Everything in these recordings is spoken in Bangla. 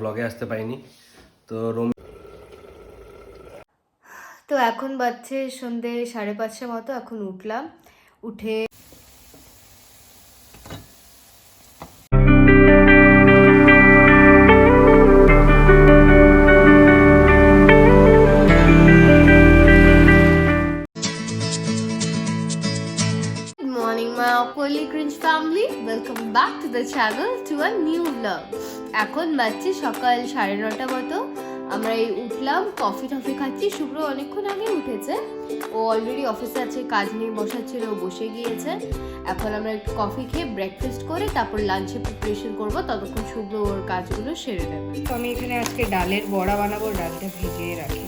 ব্লগে আসতে পারিনি তো তো এখন বাজছে সন্ধে 5:30 মতো। এখন উঠলাম, উঠে morning my awkwardly cringe family, welcome back to the channel to a new vlog. এখন বাজছে সকাল 9:30 মতো। আমরা এই উঠলাম, কফি টফি খাচ্ছি। শুভ্র অনেকক্ষণ আগে উঠেছে, ও অলরেডি অফিসে আছে, কাজ নিয়ে বসাচ্ছিল, ও বসে গিয়েছে। এখন আমরা একটু কফি খেয়ে ব্রেকফাস্ট করে তারপর লাঞ্চে প্রিপারেশন করব, ততক্ষণ শুভ্র ওর কাজগুলো সেরে নেবে। তো আমি এখানে আজকে ডালের বড়া বানাবো, ডালটা ভিজিয়ে রাখি।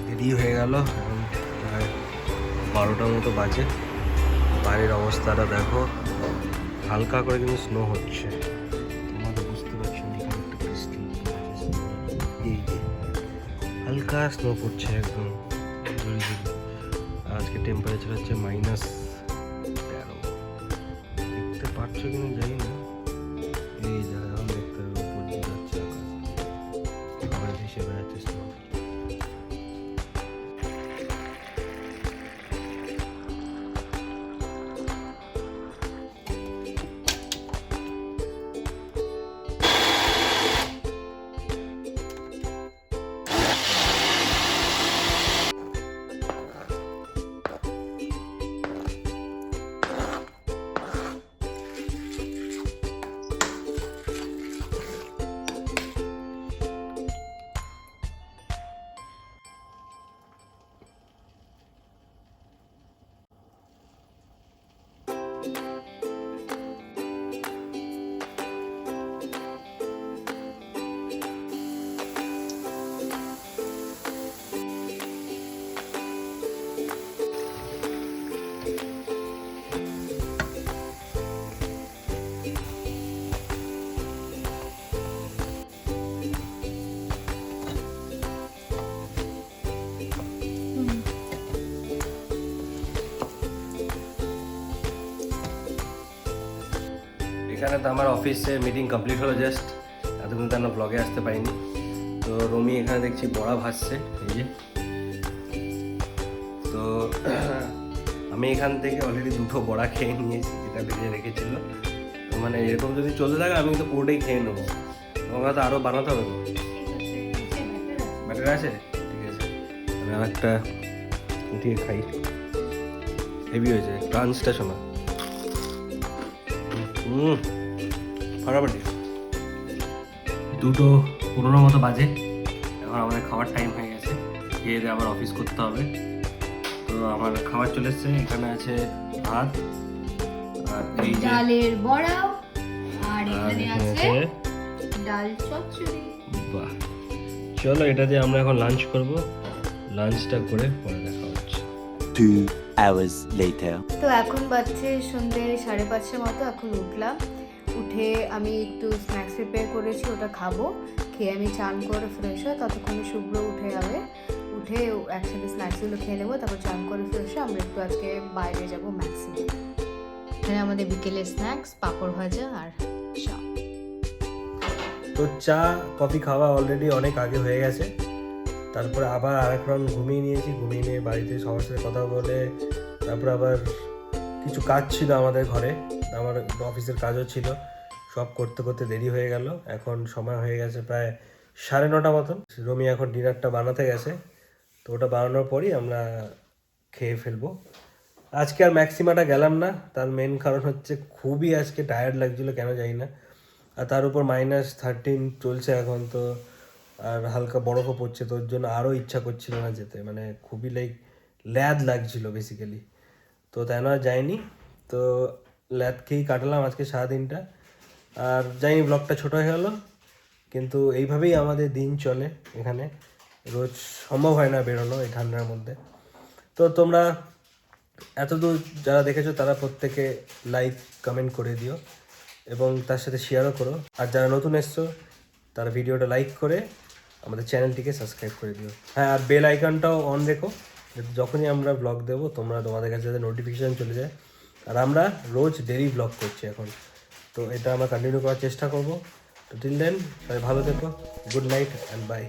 দেরি হয়ে গেল, এখন প্রায় 12টার মতো বাজে। বাইরের অবস্থাটা দেখো, হালকা করে কিন্তু স্নো হচ্ছে, তোমরা বুঝতে পারছো না। এখানে একটা ক্রিস্টাল এই যে হালকা স্নো পড়ছে একদম ঝুড়ি। আজকে টেম্পারেচার হচ্ছে -13। দেখতে পাচ্ছ কিনা জানি না, এই জায়গা এখন দেখতে উপর দিয়ে যাচ্ছে আকাশ হিসেবে যাচ্ছে স্নো। এখানে তো আমার অফিসের মিটিং কমপ্লিট হলো জাস্ট, এতক্ষণ তো আমরা ব্লগে আসতে পারিনি। তো রমি এখানে দেখছি বড়া ভাজছে, এই যে। তো আমি এখান থেকে অলরেডি 2টো বড়া খেয়ে নিয়েছি, যেটা ভেজে রেখেছিল। তো মানে এরকম যদি চলতে থাকে আমি তো পুরোটাই খেয়ে নেবো, তোমাকে তো আরও বানাতে হবে না? ব্যাটার আছে, ঠিক আছে। আমি আর একটা উঠিয়ে খাই, হেভি হয়েছে ক্রাঞ্চটা, শোনা। ফাটাফাটি। 2:15 মতো বাজে, এখন আমাদের খাওয়ার টাইম হয়ে গেছে। খেয়ে দিয়ে আবার অফিস করতে হবে। তো আমার খাবার চলে এসছে, এখানে আছে ভাত আর এই যে ডালের বড়া, আর এখানে আছে ডাল চচ্চড়ি। বাহ, চলো এটা দিয়ে আমরা এখন লাঞ্চ করব। লাঞ্চটা করে পরে দেখা হচ্ছে। 2 hours later. তো এখন বাজছে সন্ধে 5:30 মতো। এখন উঠলাম, উঠে আমি একটু স্ন্যাক্স প্রিপেয়ার করেছি, ওটা খাবো। খেয়ে আমি চান করে ফ্রেশ হয়ে ততক্ষণে শুভ্র উঠে যাবে, উঠে একসাথে স্ন্যাক্সগুলো খেয়ে নেবো, তারপর চান করে ফ্রেশ হয়ে আমরা একটু আজকে বাইরে যাবো ম্যাক্সিমাম। এখানে আমাদের বিকেলের স্ন্যাক্স পাঁপড় ভাজা আর চা। তো চা কফি খাওয়া অলরেডি অনেক আগে হয়ে গেছে। তারপরে আবার আরেক রাউন্ড ঘুমিয়ে নিয়েছি, ঘুমিয়ে নিয়ে বাড়িতে সবার সাথে কথা বলে তারপরে আবার কিছু কাজ ছিল আমাদের ঘরে, আমার অফিসের কাজও ছিল, সব করতে করতে দেরি হয়ে গেল। এখন সময় হয়ে গেছে প্রায় 9:30 মতন। রমি এখন ডিনারটা বানাতে গেছে, তো ওটা বানানোর পরই আমরা খেয়ে ফেলবো। আজকে আর ম্যাক্সিমাটা গেলাম না, তার মেন কারণ হচ্ছে খুবই আজকে টায়ার্ড লাগছিলো, কেন জানি না। আর তার উপর -13 চলছে এখন, তো আর হালকা বরফও পড়ছে, তো ওর জন্য আরও ইচ্ছা করছিল না যেতে, মানে খুবই ল্যাদ লাগছিল বেসিক্যালি। তো তাই না যাইনি, তো ল্যাদ খেয়েই কাটালাম আজকে সারাদিনটা। আর জানি ব্লগটা ছোটো হয়ে গেলো, কিন্তু এইভাবেই আমাদের দিন চলে এখানে। রোজ সম্ভব হয় না বেরোনো এই ঠান্ডার মধ্যে। তো তোমরা এতদূর যারা দেখেছো তারা প্রত্যেকে লাইক কমেন্ট করে দিও এবং তার সাথে শেয়ারও করো। আর যারা নতুন এসছো তারা ভিডিওটা লাইক করে আমাদের চ্যানেলটিকে সাবস্ক্রাইব করে দিও। হ্যাঁ, আর বেল আইকনটাও অন রেখো, যাতে যখনই আমরা ব্লগ দেবো তোমাদের কাছে যাতে নোটিফিকেশান চলে যায়। আর আমরা রোজ ডেলি ব্লগ করছি এখন, তো এটা আমরা কন্টিনিউ করার চেষ্টা করবো। তো টিল দেন সবাই ভালো থেকো, গুড নাইট অ্যান্ড বাই।